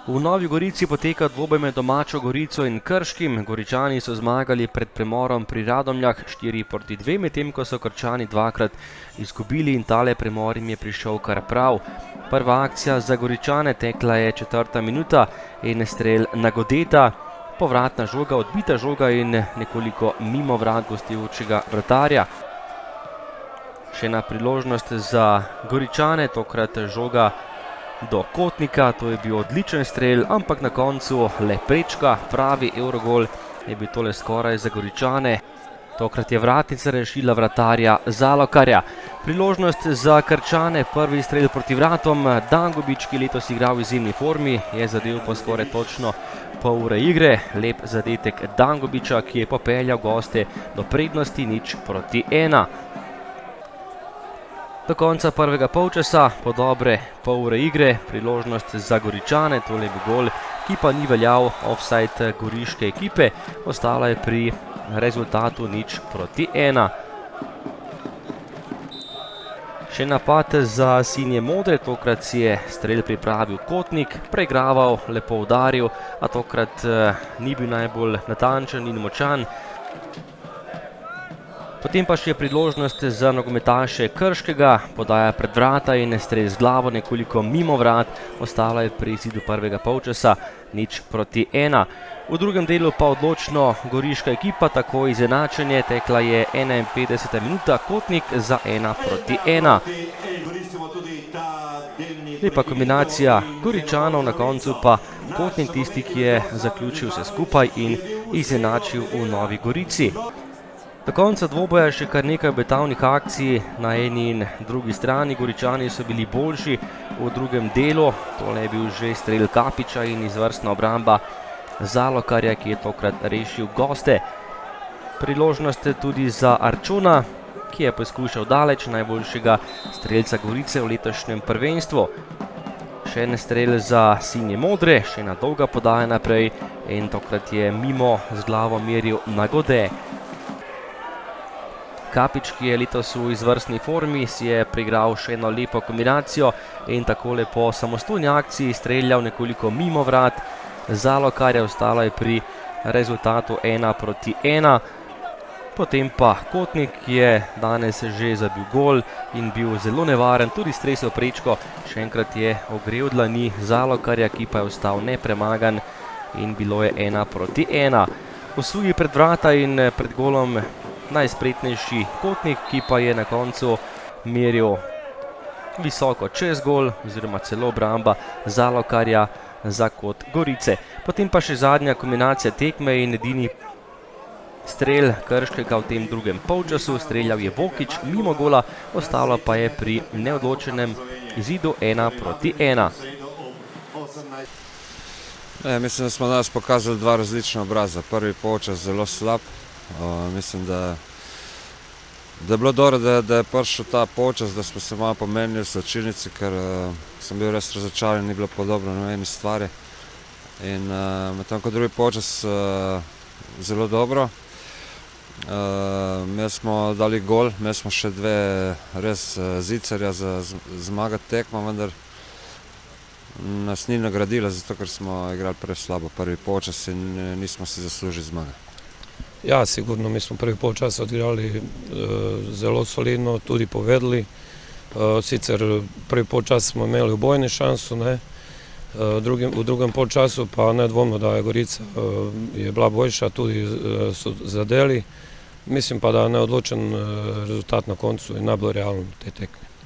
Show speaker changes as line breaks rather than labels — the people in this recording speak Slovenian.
V Novi Gorici poteka dvoboj med domačo Gorico in Krškim. Goričani so zmagali pred premorom pri Radomljah 4-2, medtem ko so Krčani dvakrat izgubili in tale premor jim je prišel kar prav. Prva akcija za Goričane, tekla je 4. minuta in strel na Godeta. Povratna žoga, odbita žoga in nekoliko mimo vrat gostujočega vratarja. Še ena priložnost za Goričane, tokrat žoga do Kotnika, to je bil odličen strel, ampak na koncu le prečka, pravi Evrogol je bil tole skoraj za Goričane. Tokrat je vratnica rešila vratarja Zalokarja. Priložnost za Krčane, prvi strel proti vratom, Dangubič, ki letos igra v izjemni formi, je zadel po skoraj točno pol ure igre. Lep zadetek Dangubiča, ki je popeljal goste do prednosti 0-1. Do konca prvega polčasa, po dobre pol ure igre, priložnost za Goričane, tole je bil gol, ki pa ni veljal ofsajd goriške ekipe, ostala je pri rezultatu 0-1. Še napad za sinje modre, tokrat si je strel pripravil Kotnik, preigraval, lepo udaril, a tokrat ni bil najbolj natančen in močan. Potem pa še priložnost za nogometaše Krškega, podaja pred vrata in strel z glavo nekoliko mimo vrat, ostala je pri izidu prvega polčasa 0-1. V drugem delu pa odločno goriška ekipa, tako izenačenje, tekla je 51. minuta, Kotnik za 1-1. Lepa kombinacija Goričanov, na koncu pa Kotnik tisti, ki je zaključil vse skupaj in izenačil v Novi Gorici. Do konca dvoboja še kar nekaj obetavnih akcij na eni in drugi strani. Goričani so bili boljši v drugem delu, tole je bil že strel Kapiča in izvrstna obramba Zalokarja, ki je tokrat rešil goste. Priložnost tudi za Arčona, ki je poskušal daleč, najboljšega strelca Gorice v letošnjem prvenstvu. Še en strel za sinje modre, še ena dolga podaja naprej in tokrat je mimo z glavo meril na Gode. Kapič, ki je letos v izvrstni formi, si je priigral še eno lepo kombinacijo in takole po samostojni akciji streljal nekoliko mimo vrat Zalokarja, ostalo je pri rezultatu 1-1. Potem pa Kotnik, ki je danes že zabil gol in bil zelo nevaren, tudi stresel prečko, še enkrat je ogrel dlani Zalokarja, ki pa je ostal nepremagan in bilo je 1-1. Posuji pred vrata in pred golom najspretnejši Kotnik, ki pa je na koncu meril visoko čez gol oziroma celo obramba Zalokarja za kot Gorice. Potem pa še zadnja kombinacija tekme in edini strel Krškega v tem drugem polčasu, streljal je Vokić mimo gola, ostalo pa je pri neodločenem izidu 1-1.
Mislim, da smo danes pokazali dva različna obraza. Prvi polčas zelo slab. Mislim, da je bilo dobro, da je prišel ta polčas, da smo se malo pomenili v slačilnici, ker sem bil res razočaran, ni bilo podobno na eni stvari. In medtem ko drugi polčas zelo dobro. Mi smo dali gol, mi smo še dve res zicerja za zmagati tekmo, vendar nas ni nagradila, zato ker smo igrali preslabo prvi polčas in nismo si zaslužili zmage.
Ja, sigurno, mi smo prvi polčas odigrali zelo solidno, tudi povedali. Sicer prvi polčas smo imeli ubojni šansu, v drugem polčasu pa nedvomno, da je Gorica je bila boljša, tudi so zadeli. Mislim pa, da je neodločen rezultat na koncu in najbolj realen te tekme.